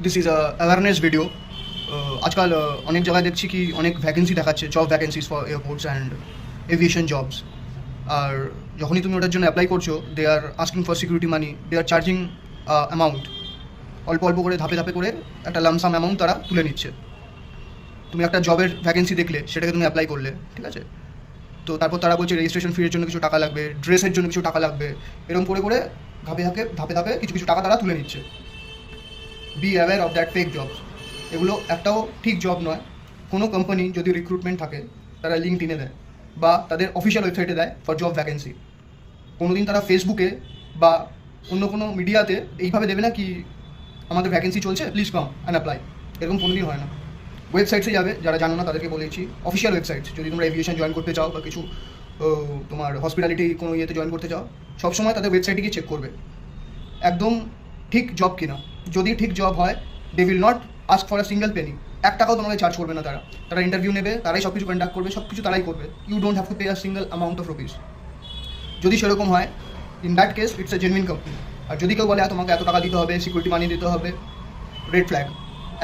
This is a awareness video. আজকাল অনেক জায়গায় দেখছি কি অনেক ভ্যাকেন্সি দেখাচ্ছে, job vacancies for airports and aviation jobs. আর যখনই তুমি ওটার জন্য অ্যাপ্লাই করছো, they are asking for security money, they are charging amount, অল্প অল্প করে ধাপে ধাপে করে একটা লামসাম অ্যামাউন্ট তারা তুলে নিচ্ছে। তুমি একটা জবের ভ্যাকেন্সি দেখলে, সেটাকে তুমি অ্যাপ্লাই করলে, ঠিক আছে, তো তারপর তারা বলছে রেজিস্ট্রেশন ফির জন্য কিছু টাকা লাগবে, ড্রেসের জন্য কিছু টাকা লাগবে, এরকম করে করে ধাপে ধাপে ধাপে ধাপে কিছু কিছু টাকা তারা তুলে নিচ্ছে। Be aware of that fake jobs. এগুলো একটাও ঠিক জব নয়। কোনো কোম্পানি যদি রিক্রুটমেন্ট থাকে, তারা লিঙ্কডইনে দেয় বা তাদের অফিসিয়াল ওয়েবসাইটে দেয় ফর জব ভ্যাকেন্সি। কোনোদিন তারা ফেসবুকে বা অন্য কোনো মিডিয়াতে এইভাবে দেবে না কি আমাদের ভ্যাকেন্সি চলছে, প্লিজ কাম অ্যান্ড অ্যাপ্লাই। এরকম কোনোদিন হয় না। ওয়েবসাইটসে যাবে, যারা জানো না তাদেরকে বলেছি, অফিসিয়াল ওয়েবসাইটস। যদি তোমরা এভিয়েশন জয়েন করতে চাও বা কিছু তোমার হসপিটালিটি কোনো ইয়েতে জয়েন করতে চাও, সবসময় তাদের ওয়েবসাইটে গিয়ে চেক করবে একদম ঠিক জব কিনা। যদি ঠিক জব হয়, they will not ask for a single penny. 1 টাকাও তোমাকে চার্জ করবে না তারা। তারা ইন্টারভিউ নেবে, তারাই সব কিছু কন্ডাক্ট করবে, সব কিছু তারাই করবে। You don't have to pay a single amount of rupees. যদি সেরকম হয়, in that case it's a genuine company. আর যদি কেউ বলে তোমাকে এত টাকা দিতে হবে, সিকিউরিটি মানি দিতে হবে, রেড ফ্ল্যাগ,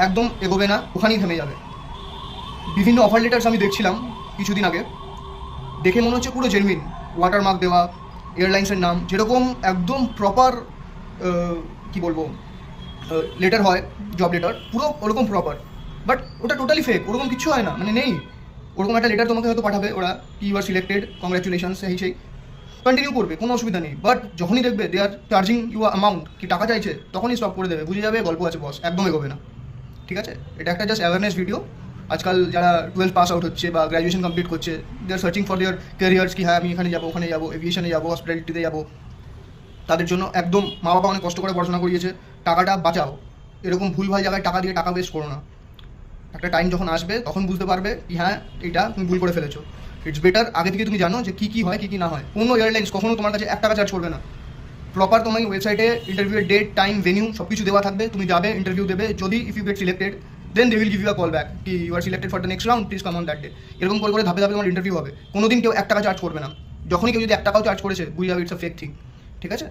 একদম এগোবে না, ওখানেই থেমে যাবে। বিভিন্ন অফার লেটার্স আমি দেখছিলাম কিছুদিন আগে, দেখে মনে হচ্ছে পুরো জেনুইন, ওয়াটারমার্ক দেওয়া, এয়ারলাইন্সের নাম, যেরকম একদম প্রপার কী বলবো লেটার হয়, জব লেটার, পুরো ওরকম প্রপার। বাট ওটা টোটালি ফেক, ওরকম কিছু হয় না, মানে নেই। ওরকম একটা লেটার তোমাকে হয়তো পাঠাবে ওরা, কি ইউ আর সিলেক্টেড, কংগ্রাচুলেশনস, সেই কন্টিনিউ করবে, কোনো অসুবিধা নেই। বাট যখনই দেখবে দে আর চার্জিং ইউ অ্যামাউন্ট, কি টাকা চাইছে, তখনই স্টপ করে দেবে, বুঝে যাবে গল্প আছে বস, একদম এগোবে না। ঠিক আছে, এটা একটা জাস্ট অ্যাওয়ারনেস ভিডিও। আজকাল যারা 12 পাস আউট হচ্ছে বা গ্র্যাজুয়েশন কমপ্লিট করছে, they are searching for their careers, কি হ্যাঁ আমি এখানে যাবো, ওখানে যাবো, এভিয়েশনে যাবো, হসপিটালিটিতে যাবো। তাদের জন্য একদম মা বাবা অনেক কষ্ট করে পড়াশোনা করিয়েছে, টাকাটা বাঁচাও। এরকম ভুলভাল জায়গায় টাকা দিয়ে টাকা ওয়েস্ট করো না। একটা টাইম যখন আসবে তখন বুঝতে পারবে কি হ্যাঁ এটা তুমি ভুল করে ফেলেছো। ইটস বেটার আগে থেকে তুমি জানো যে কী কী হয়, কী কী না হয়। কোনো এয়ারলাইন্স কখনো তোমার কাছে 1 টাকা চার্জ করবে না। প্রপার তোমার ওয়েবসাইটে ইন্টারভিউয়ের ডেট, টাইম, ভেনিউ সব কিছু দেওয়া থাকবে। তুমি যাবে, ইন্টারভিউ দেবে, যদি if you get selected, then they will give you a call back কি you are selected for the next round, please come on that day. এরকম করে করে ধাপে ধাপে তোমার ইন্টারভিউ হবে। কোনোদিন কেউ 1 টাকা চার্জ করবে না। যখনই কেউ যদি 1 টাকাও চার্জ করেছে, বুঝে যাবে ইটস আ ফেক থিং। ঠিক আছে,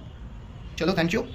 চলো, থ্যাংক ইউ।